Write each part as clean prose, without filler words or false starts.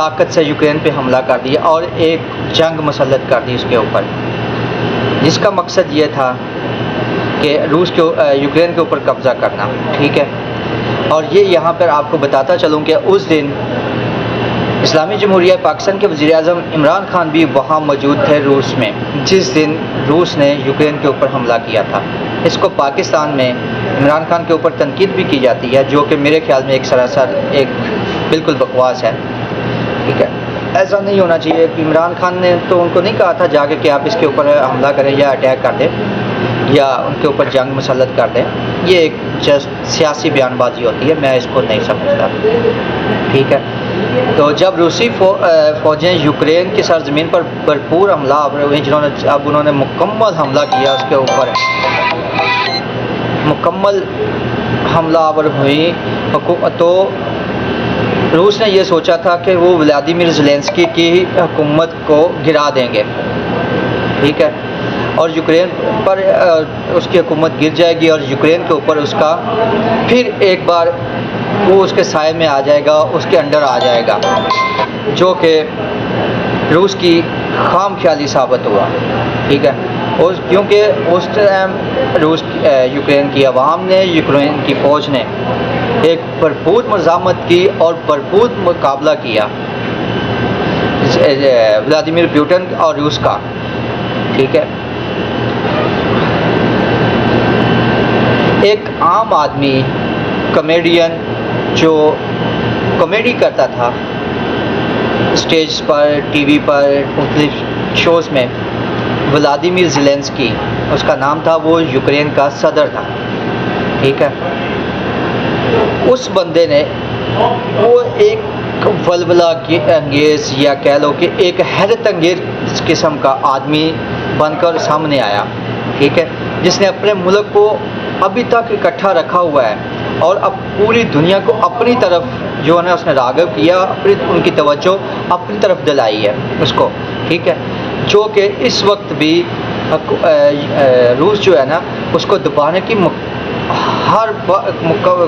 طاقت سے یوکرین پہ حملہ کر دیا اور ایک جنگ مسلط کر دی اس کے اوپر، جس کا مقصد یہ تھا کہ روس کے یوکرین کے اوپر قبضہ کرنا، ٹھیک ہے۔ اور یہ یہاں پر آپ کو بتاتا چلوں کہ اس دن اسلامی جمہوریہ پاکستان کے وزیر اعظم عمران خان بھی وہاں موجود تھے روس میں، جس دن روس نے یوکرین کے اوپر حملہ کیا تھا۔ اس کو پاکستان میں عمران خان کے اوپر تنقید بھی کی جاتی ہے، جو کہ میرے خیال میں ایک سراسر ایک بالکل بکواس ہے، ٹھیک ہے۔ ایسا نہیں ہونا چاہیے کہ عمران خان نے تو ان کو نہیں کہا تھا جا کے کہ آپ اس کے اوپر حملہ کریں یا اٹیک کر دیں یا ان کے اوپر جنگ مسلط کر دیں۔ یہ ایک جسٹ سیاسی بیان بازی ہوتی ہے، میں اس کو نہیں سمجھتا، ٹھیک ہے۔ تو جب روسی فوجیں یوکرین کی سرزمین پر بھرپور حملہ ہوئی، انہوں نے مکمل حملہ کیا اس کے اوپر، مکمل حملہ آور ہوئی، تو روس نے یہ سوچا تھا کہ وہ ولادیمیر زیلنسکی کی حکومت کو گرا دیں گے، ٹھیک ہے، اور یوکرین پر اس کی حکومت گر جائے گی اور یوکرین کے اوپر اس کا پھر ایک بار وہ اس کے سائے میں آ جائے گا، اس کے انڈر آ جائے گا، جو کہ روس کی خام خیالی ثابت ہوا، ٹھیک ہے۔ کیونکہ اس ٹائم یوکرین کی عوام نے، یوکرین کی فوج نے ایک بھرپور مزاحمت کی اور بھرپور مقابلہ کیا ولادیمیر پوٹن اور روس کا، ٹھیک ہے۔ ایک عام آدمی کامیڈین جو کامیڈی کرتا تھا اسٹیج پر، ٹی وی پر، مختلف شوز میں، ولادیمیر زیلنسکی اس کا نام تھا، وہ یوکرین کا صدر تھا، ٹھیک ہے۔ اس بندے نے وہ ایک ولولہ انگیز یا کہہ لو کہ ایک حیرت انگیز قسم کا آدمی بن کر سامنے آیا، ٹھیک ہے، جس نے اپنے ملک کو ابھی تک اکٹھا رکھا ہوا ہے اور اب پوری دنیا کو اپنی طرف جو ہے نا اس نے راغب کیا، ان کی توجہ اپنی طرف دلائی ہے اس کو، ٹھیک ہے، جو کہ اس وقت بھی روس جو ہے نا اس کو دبانے کی ہر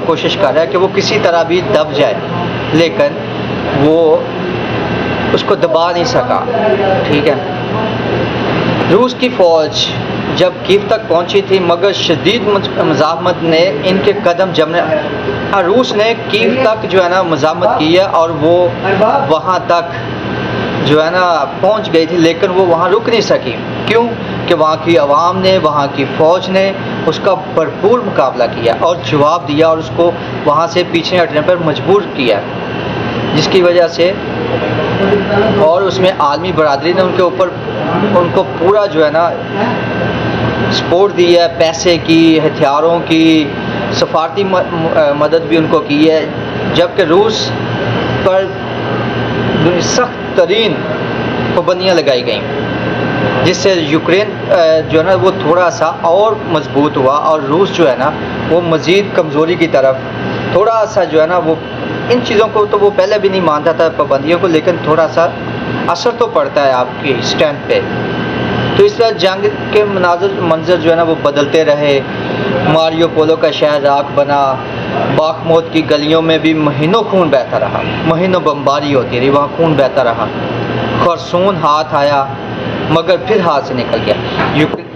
کوشش کر رہا ہے کہ وہ کسی طرح بھی دب جائے، لیکن وہ اس کو دبا نہیں سکا، ٹھیک ہے۔ روس کی فوج جب کیف تک پہنچی تھی، مگر شدید مزاحمت نے ان کے قدم جمنے، روس نے کیف تک جو ہے نا مزاحمت کی ہے اور وہ وہاں تک جو ہے نا پہنچ گئی تھی، لیکن وہ وہاں رک نہیں سکی، کیوں کہ وہاں کی عوام نے، وہاں کی فوج نے اس کا بھرپور مقابلہ کیا اور جواب دیا اور اس کو وہاں سے پیچھے ہٹنے پر مجبور کیا، جس کی وجہ سے اور اس میں عالمی برادری نے ان کو پورا جو ہے نا سپورٹ دی ہے، پیسے کی، ہتھیاروں کی، سفارتی مدد بھی ان کو کی ہے، جبکہ روس پر سخت ترین پابندیاں لگائی گئیں، جس سے یوکرین جو ہے نا وہ تھوڑا سا اور مضبوط ہوا اور روس جو ہے نا وہ مزید کمزوری کی طرف تھوڑا سا جو ہے نا وہ ان چیزوں کو تو وہ پہلے بھی نہیں مانتا تھا پابندیوں کو، لیکن تھوڑا سا اثر تو پڑتا ہے آپ کی اسٹینڈ پہ۔ تو اس طرح جنگ کے منظر جو ہے نا وہ بدلتے رہے، ماریو پولو کا شہر راکھ بنا، باخموت کی گلیوں میں بھی مہینوں خون بہتا رہا، مہینوں بمباری ہوتی رہی، وہاں خون بہتا رہا، خرسون ہاتھ آیا مگر پھر ہاتھ سے نکل گیا،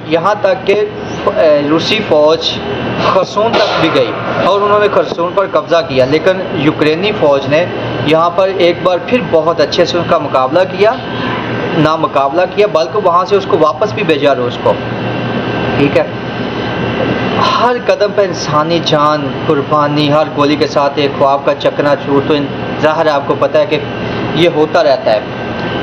یہاں تک کہ روسی فوج خرسون تک بھی گئی اور انہوں نے خرسون پر قبضہ کیا، لیکن یوکرینی فوج نے یہاں پر ایک بار پھر بہت اچھے سے اس کا مقابلہ کیا، نامقابلہ کیا، بلکہ وہاں سے اس کو واپس بھی بھیجا روس کو، ٹھیک ہے۔ ہر قدم پہ انسانی جان قربانی، ہر گولی کے ساتھ ایک خواب کا چکنا چور، تو ظاہر ہے آپ کو پتہ ہے کہ یہ ہوتا رہتا ہے،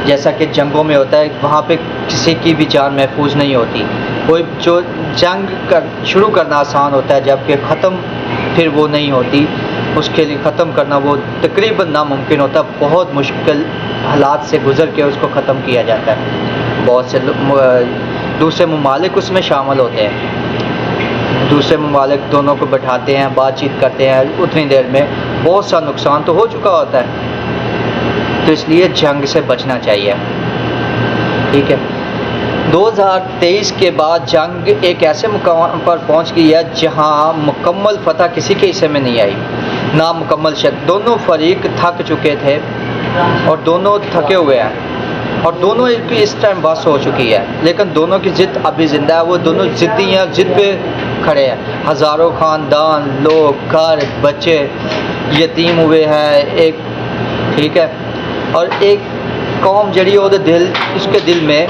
جیسا کہ جنگوں میں ہوتا ہے، وہاں پہ کسی کی بھی جان محفوظ نہیں ہوتی، کوئی جو جنگ شروع کرنا آسان ہوتا ہے، جبکہ ختم پھر وہ نہیں ہوتی، اس کے لیے ختم کرنا وہ تقریباً ناممکن ہوتا ہے، بہت مشکل حالات سے گزر کے اس کو ختم کیا جاتا ہے، بہت سے دوسرے ممالک اس میں شامل ہوتے ہیں، دوسرے ممالک دونوں کو بٹھاتے ہیں، بات چیت کرتے ہیں، اتنی دیر میں بہت سا نقصان تو ہو چکا ہوتا ہے، تو اس لیے جنگ سے بچنا چاہیے، ٹھیک ہے۔ 2023 کے بعد جنگ ایک ایسے مقام پر پہنچ گئی ہے جہاں مکمل فتح کسی کے حصے میں نہیں آئی، نامکمل دونوں فریق تھک چکے تھے، اور دونوں تھکے ہوئے ہیں اور دونوں کی اس ٹائم بس ہو چکی ہے، لیکن دونوں کی ضد ابھی زندہ ہے، وہ دونوں ضدی ہیں، ضد پہ کھڑے ہیں۔ ہزاروں خاندان، لوگ، گھر، بچے یتیم ہوئے ہیں ایک، ٹھیک ہے، اور ایک قوم جڑی وہ دل، اس کے دل میں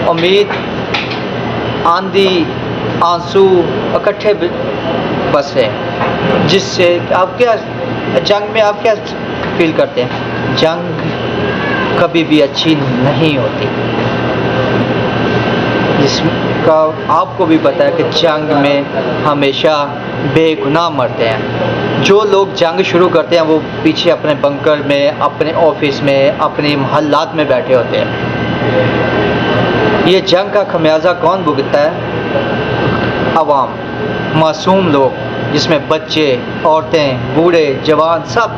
امید، آندھی، آنسو اکٹھے بس رہے ہیں، جس سے آپ کیا جنگ میں آپ کیا فیل کرتے ہیں؟ جنگ کبھی بھی اچھی نہیں ہوتی، جس کا آپ کو بھی پتہ ہے کہ جنگ میں ہمیشہ بے گناہ مرتے ہیں۔ جو لوگ جنگ شروع کرتے ہیں وہ پیچھے اپنے بنکر میں، اپنے آفس میں، اپنے محلات میں بیٹھے ہوتے ہیں۔ یہ جنگ کا خمیازہ کون بھگتتا ہے؟ عوام، معصوم لوگ، جس میں بچے، عورتیں، بوڑھے، جوان سب،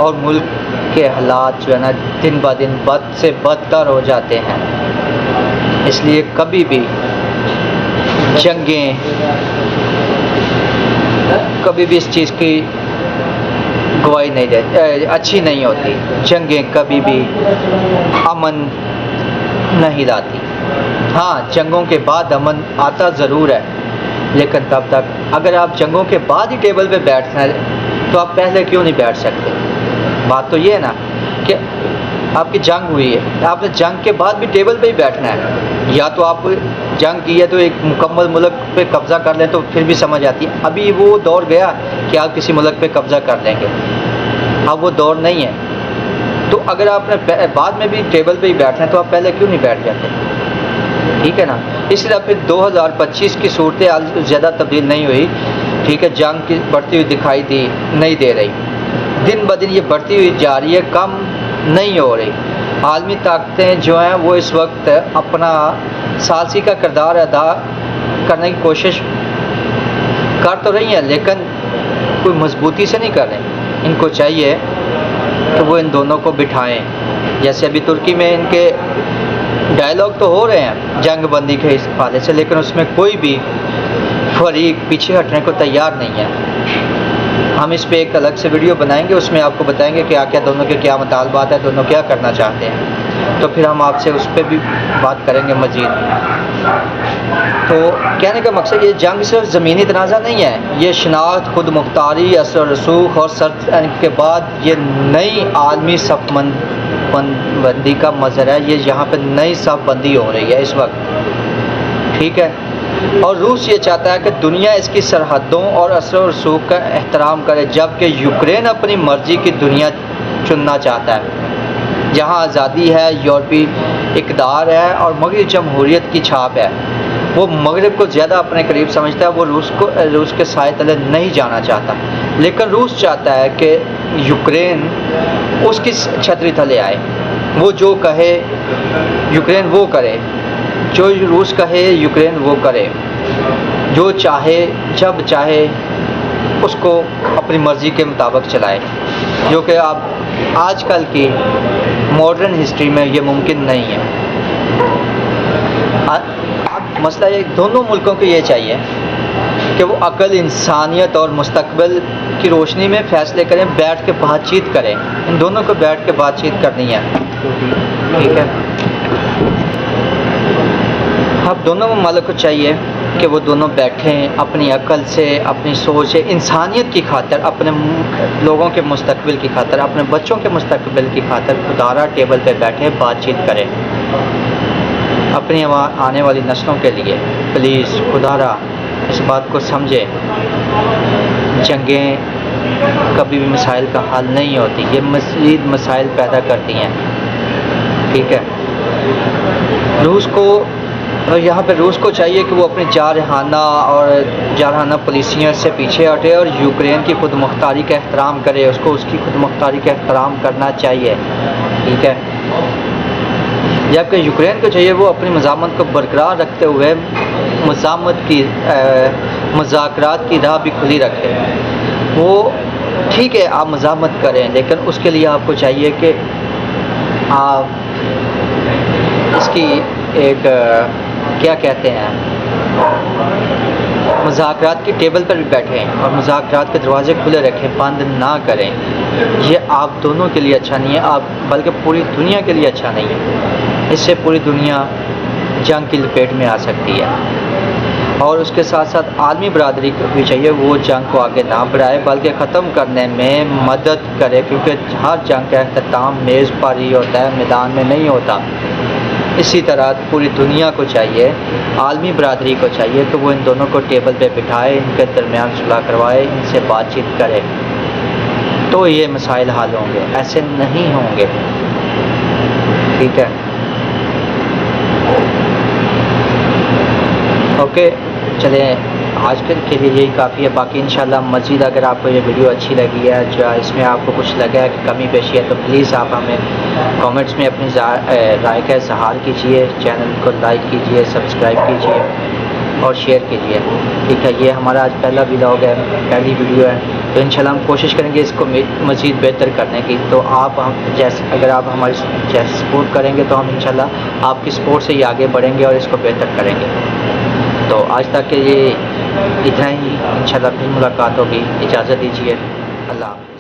اور ملک کے حالات جو ہے نا دن بہ دن بد سے بدتر ہو جاتے ہیں۔ اس لیے کبھی بھی جنگیں کبھی بھی اس چیز کی گواہی نہیں دیتی، اچھی نہیں ہوتی۔ جنگیں کبھی بھی امن نہیں لاتی۔ ہاں، جنگوں کے بعد امن آتا ضرور ہے، لیکن تب تک اگر آپ جنگوں کے بعد ہی ٹیبل پہ بیٹھنا ہے تو آپ پہلے کیوں نہیں بیٹھ سکتے؟ بات تو یہ ہے نا کہ آپ کی جنگ ہوئی ہے، آپ نے جنگ کے بعد بھی ٹیبل پہ ہی بیٹھنا ہے۔ یا تو آپ جنگ کی ہے تو ایک مکمل ملک پہ قبضہ کر لیں تو پھر بھی سمجھ آتی ہے، ابھی وہ دور گیا کہ آپ کسی ملک پہ قبضہ کر لیں گے، اب وہ دور نہیں ہے۔ تو اگر آپ نے بعد میں بھی ٹیبل پہ ہی بیٹھنا ہے تو آپ پہلے کیوں نہیں بیٹھ جاتے؟ ٹھیک ہے نا۔ اس لیے پھر 2025 کی صورتحال زیادہ تبدیل نہیں ہوئی، ٹھیک ہے، جنگ کی بڑھتی ہوئی دکھائی نہیں دے رہی، دن بہ دن یہ بڑھتی ہوئی جا رہی ہے، کم نہیں ہو رہی۔ عالمی طاقتیں جو ہیں وہ اس وقت اپنا ثالثی کا کردار ادا کرنے کی کوشش کر تو رہی ہیں، لیکن کوئی مضبوطی سے نہیں کر رہے۔ ان کو چاہیے کہ وہ ان دونوں کو بٹھائیں، جیسے ابھی ترکی میں ان کے ڈائلاگ تو ہو رہے ہیں جنگ بندی کے حوالے سے، لیکن اس میں کوئی بھی فریق پیچھے ہٹنے کو تیار نہیں ہے۔ ہم اس پہ ایک الگ سے ویڈیو بنائیں گے، اس میں آپ کو بتائیں گے کیا کیا دونوں کے کیا مطالبات ہیں، دونوں کیا کرنا چاہتے ہیں، تو پھر ہم آپ سے اس پہ بھی بات کریں گے مزید۔ تو کہنے کا مقصد یہ جنگ صرف زمینی تنازع نہیں ہے، یہ شناخت، خود مختاری، اثر و رسوخ اور کے بعد یہ نئی عالمی صف بندی کا مظہر ہے۔ یہ یہاں پہ نئی صف بندی ہو رہی ہے اس وقت، ٹھیک ہے، اور روس یہ چاہتا ہے کہ دنیا اس کی سرحدوں اور اثر و رسوخ کا احترام کرے، جبکہ یوکرین اپنی مرضی کی دنیا چننا چاہتا ہے جہاں آزادی ہے، یورپی اقدار ہے اور مغربی جمہوریت کی چھاپ ہے۔ وہ مغرب کو زیادہ اپنے قریب سمجھتا ہے، وہ روس کے سائے تلے نہیں جانا چاہتا، لیکن روس چاہتا ہے کہ یوکرین اس کی چھتری تلے آئے، وہ جو کہے یوکرین وہ کرے، جو روس کہے یوکرین وہ کرے، جو چاہے جب چاہے اس کو اپنی مرضی کے مطابق چلائے، جو کہ اب آج کل کی ماڈرن ہسٹری میں یہ ممکن نہیں ہے۔ اب مسئلہ یہ دونوں ملکوں کو یہ چاہیے کہ وہ عقل، انسانیت اور مستقبل کی روشنی میں فیصلے کریں، بیٹھ کے بات چیت کریں، ان دونوں کو بیٹھ کے بات چیت کرنی ہے، ٹھیک ہے۔ اب دونوں ممالک کو چاہیے کہ وہ دونوں بیٹھیں، اپنی عقل سے، اپنی سوچ سے، انسانیت کی خاطر، اپنے لوگوں کے مستقبل کی خاطر، اپنے بچوں کے مستقبل کی خاطر خدارہ ٹیبل پہ بیٹھیں، بات چیت کریں اپنی آنے والی نسلوں کے لیے۔ پلیز خدارہ اس بات کو سمجھیں، جنگیں کبھی بھی مسائل کا حل نہیں ہوتی، یہ مزید مسائل پیدا کرتی ہیں، ٹھیک ہے۔ روس کو، اور یہاں پہ روس کو چاہیے کہ وہ اپنی جارحانہ پالیسیوں سے پیچھے ہٹے اور یوکرین کی خود مختاری کا احترام کرے، اس کو اس کی خود مختاری کا احترام کرنا چاہیے، ٹھیک ہے۔ جبکہ یوکرین کو چاہیے وہ اپنی مزاحمت کو برقرار رکھتے ہوئے مذاکرات کی راہ بھی کھلی رکھے۔ وہ ٹھیک ہے آپ مزاحمت کریں، لیکن اس کے لیے آپ کو چاہیے کہ آپ اس کی ایک کیا کہتے ہیں مذاکرات کی ٹیبل پر بھی بیٹھیں اور مذاکرات کے دروازے کھلے رکھیں، بند نہ کریں۔ یہ آپ دونوں کے لیے اچھا نہیں ہے، آپ بلکہ پوری دنیا کے لیے اچھا نہیں ہے۔ اس سے پوری دنیا جنگ کی لپیٹ میں آ سکتی ہے، اور اس کے ساتھ ساتھ عالمی برادری کو بھی چاہیے وہ جنگ کو آگے نہ بڑھائے بلکہ ختم کرنے میں مدد کرے، کیونکہ ہر جنگ کا اختتام میز پر ہی ہوتا ہے، میدان میں نہیں ہوتا۔ اسی طرح پوری دنیا کو چاہیے، عالمی برادری کو چاہیے کہ وہ ان دونوں کو ٹیبل پہ بٹھائے، ان کے درمیان صلح کروائے، ان سے بات چیت کرے، تو یہ مسائل حل ہوں گے، ایسے نہیں ہوں گے۔ ٹھیک ہے، اوکے، چلیں آج کے لیے یہی کافی ہے۔ باقی انشاءاللہ مزید اگر آپ کو یہ ویڈیو اچھی لگی ہے، جو اس میں آپ کو کچھ لگا ہے کہ کمی بیشی ہے، تو پلیز آپ ہمیں کامنٹس میں اپنی رائے کا اظہار کیجیے، چینل کو لائک کیجیے، سبسکرائب کیجیے اور شیئر کیجیے۔ ٹھیک ہے، یہ ہمارا آج پہلا ولاگ ہے، پہلی ویڈیو ہے، تو انشاءاللہ ہم کوشش کریں گے اس کو مزید بہتر کرنے کی۔ تو آپ اگر آپ ہماری جیسے سپورٹ کریں گے تو ہم انشاءاللہ آپ کی سپورٹ سے ہی آگے بڑھیں گے اور اس کو بہتر کریں گے۔ تو آج تک کے یہ اتنا ہی، انشاءاللہ پھر ملاقات ہوگی، اجازت دیجیے، اللہ حافظ۔